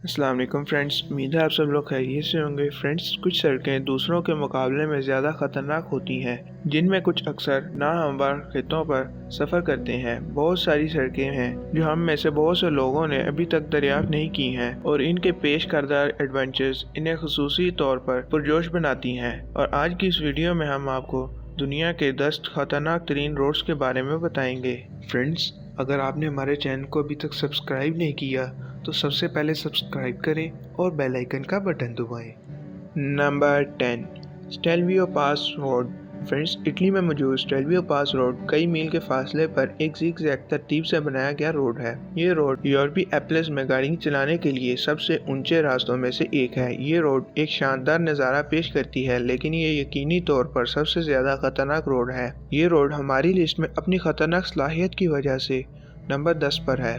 अस्सलाम वालेकुम फ्रेंड्स, उम्मीद है आप सब लोग खैरियत से होंगे। फ्रेंड्स, कुछ सड़कें दूसरों के मुकाबले में ज़्यादा ख़तरनाक होती हैं, जिनमें कुछ अक्सर नाहमवार खित्तों पर सफ़र करते हैं। बहुत सारी सड़कें हैं जो हम में से बहुत से लोगों ने अभी तक दरियाफ्त नहीं की हैं, और इनके पेश करदा एडवेंचर्स इन्हें खुसूसी तौर पर पुरजोश बनाती हैं। और आज की इस वीडियो में हम आपको दुनिया के 10 खतरनाक तरीन रोड्स के बारे में बताएंगे। फ्रेंड्स, अगर आपने हमारे चैनल को अभी तक सब्सक्राइब नहीं किया तो सबसे पहले सब्सक्राइब करें और बेल आइकन का बटन दबाएं। नंबर 10, स्टेलवियो पास रोड। फ्रेंड्स, इटली में मौजूद स्टेलवियो पास रोड कई मील के फासले पर एक ज़िगज़ैग तरतीब से बनाया गया रोड है। ये रोड यूरोपीय एप्लस में गाड़ी चलाने के लिए सबसे ऊंचे रास्तों में से एक है। ये रोड एक शानदार नज़ारा पेश करती है, लेकिन ये यकीनी तौर पर सबसे ज़्यादा खतरनाक रोड है। ये रोड हमारी लिस्ट में अपनी खतरनाक सलाहियत की वजह से नंबर 10 पर है।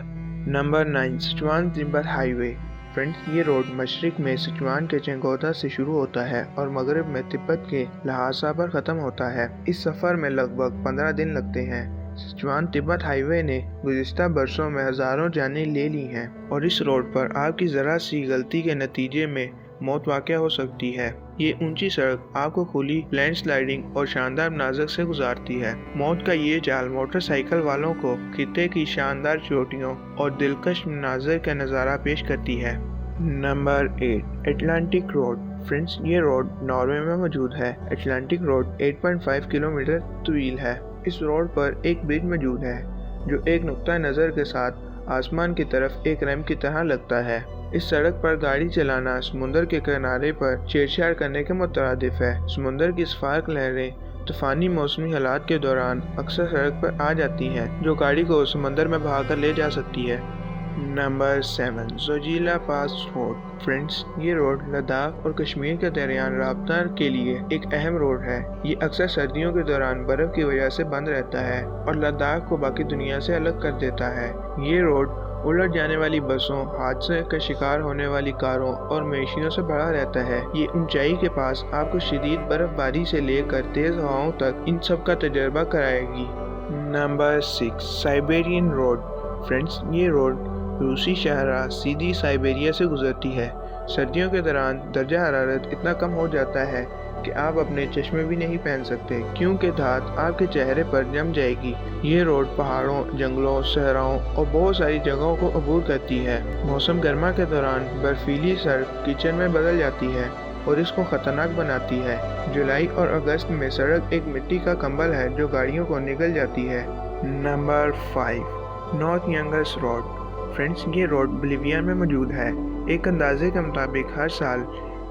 Number 9, Sichuan Tibet highway. Friends, ये रोड मशरिक में सिचुआन के चेंगोदा से शुरू होता है और मगरब में तिब्बत के लहासा पर ख़त्म होता है। इस सफ़र में लगभग 15 दिन लगते हैं। सिचुआन तिब्बत हाईवे ने गुज़िश्ता बरसों में हज़ारों जानें ले ली हैं, और इस रोड पर आपकी ज़रा सी गलती के नतीजे में मौत वाक़या हो सकती है। ये ऊंची सड़क आपको खुली लैंड स्लाइडिंग और शानदार मनाज़र से गुजारती है। मौत का ये जाल मोटरसाइकिल वालों को खित्ते की शानदार चोटियों और दिलकश मनाज़र का नज़ारा पेश करती है। Number 8, Atlantic road. फ्रेंड्स, ये रोड नॉर्वे में मौजूद है। अटलांटिक रोड 8.5 किलोमीटर तवील है। इस रोड पर एक ब्रिज मौजूद है जो एक नुक्ता नज़र के साथ आसमान की तरफ एक रैंप की तरह लगता है। इस सड़क पर गाड़ी चलाना समुंदर के किनारे पर छेड़छाड़ करने के मुतरादिफ है। समुंदर की स्पार्क लहरें तूफानी मौसमी हालात के दौरान अक्सर सड़क पर आ जाती हैं, जो गाड़ी को समंदर में बहाकर ले जा सकती है। नंबर 7, ज़ोजिला पास रोड। फ्रेंड्स, ये रोड लद्दाख और कश्मीर के दरमियान राब्ता के लिए एक अहम रोड है। ये अक्सर सर्दियों के दौरान बर्फ की वजह से बंद रहता है और लद्दाख को बाकी दुनिया से अलग कर देता है। ये रोड उलट जाने वाली बसों, हादसे का शिकार होने वाली कारों और मवेशियों से भरा रहता है। ये ऊंचाई के पास आपको शदीद बर्फबारी से लेकर तेज हवाओं तक इन सब का तजर्बा कराएगी। Number 6, Siberian road. फ्रेंड्स, ये रोड रूसी शहरा सीधी साइबेरिया से गुजरती है। सर्दियों के दौरान दर्जा हरारत इतना कम हो जाता है कि आप अपने चश्मे भी नहीं पहन सकते, क्योंकि धात आपके चेहरे पर जम जाएगी। ये रोड पहाड़ों, जंगलों, सहराओं और बहुत सारी जगहों को अबूर करती है। मौसम गर्मा के दौरान बर्फीली सड़क कीचड़ में बदल जाती है और इसको खतरनाक बनाती है। जुलाई और अगस्त में सड़क एक मिट्टी का कंबल है जो गाड़ियों को निगल जाती है। Number 5, north Young's road. Friends, ये रोड बोलिविया में मौजूद है। एक अंदाजे के मुताबिक हर साल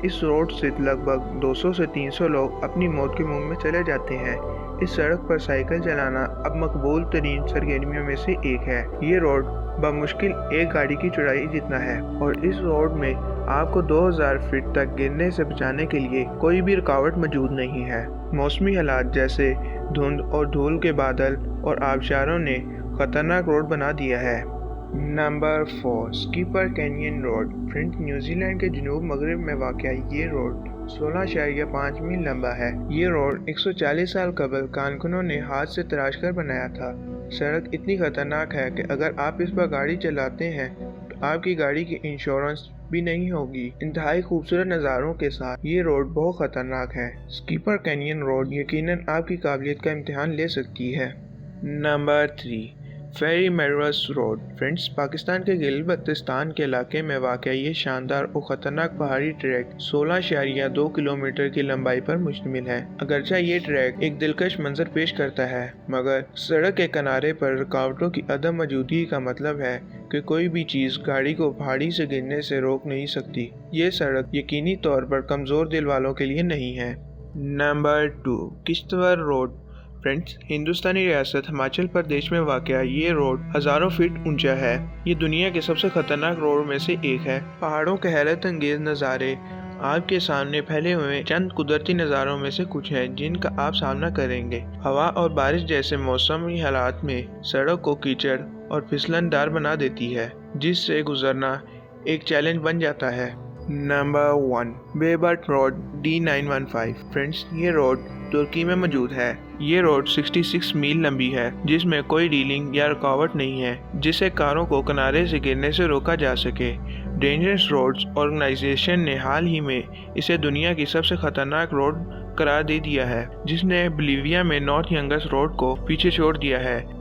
इस रोड से लगभग 200 से 300 लोग अपनी मौत के मुंह में चले जाते हैं। इस सड़क पर साइकिल चलाना अब मकबूल तरीन सरगर्मियों में से एक है। ये रोड बमुश्किल एक गाड़ी की चौड़ाई जितना है, और इस रोड में आपको 2000 फीट तक गिरने से बचाने के लिए कोई भी रुकावट मौजूद नहीं है। मौसमी हालात जैसे धुंध और धूल के बादल और आबशारों ने खतरनाक रोड बना दिया है। Number 4, skipper canyon road. Friends, New Zealand के जनूब मगरब में वाक़या ये रोड 16.5 मील लंबा है। ये रोड 140 साल कबल कारकुनों ने हाथ से तराश कर बनाया था। सड़क इतनी खतरनाक है कि अगर आप इस पर गाड़ी चलाते हैं तो आपकी गाड़ी की इंश्योरेंस भी नहीं होगी। इंतहाई खूबसूरत नज़ारों के साथ ये रोड बहुत ख़तरनाक है। स्कीपर कैनियन रोड यकीनन आपकी काबिलियत का इम्तिहान ले सकती है। नंबर 3, फेरी मेडरस रोड। फ्रेंड्स, पाकिस्तान के गिलगित-बल्तिस्तान के इलाके में वाक़या ये शानदार और ख़तरनाक पहाड़ी ट्रैक 16.2 किलोमीटर की लंबाई पर मुश्तमिल है। अगरचे ये ट्रैक एक दिलकश मंजर पेश करता है, मगर सड़क के किनारे पर रुकावटों की अदम मौजूदगी का मतलब है कि कोई भी चीज़ गाड़ी को पहाड़ी से गिरने से रोक नहीं सकती। ये सड़क यकीनी तौर पर कमज़ोर दिल वालों के लिए नहीं है। Number 2, Kishtwar road. फ्रेंड्स, हिंदुस्तानी रियासत हिमाचल प्रदेश में वाक़या ये रोड हज़ारों फीट ऊंचा है। ये दुनिया के सबसे खतरनाक रोड में से एक है। पहाड़ों के हैरत अंगेज नज़ारे आपके सामने फैले हुए चंद कुदरती नज़ारों में से कुछ हैं जिनका आप सामना करेंगे। हवा और बारिश जैसे मौसमी हालात में सड़क को कीचड़ और फिसलनदार बना देती है, जिससे गुजरना एक चैलेंज बन जाता है। Number 1, Bayburt road D915। Friends, ये रोड तुर्की में मौजूद है। ये रोड 66 मील लंबी है, जिसमें कोई डीलिंग या रुकावट नहीं है जिससे कारों को किनारे से गिरने से रोका जा सके। डेंजरस रोड्स ऑर्गेनाइजेशन ने हाल ही में इसे दुनिया की सबसे खतरनाक रोड करार दे दिया है, जिसने बोलिविया में नॉर्थ यंगस रोड को पीछे छोड़ दिया है।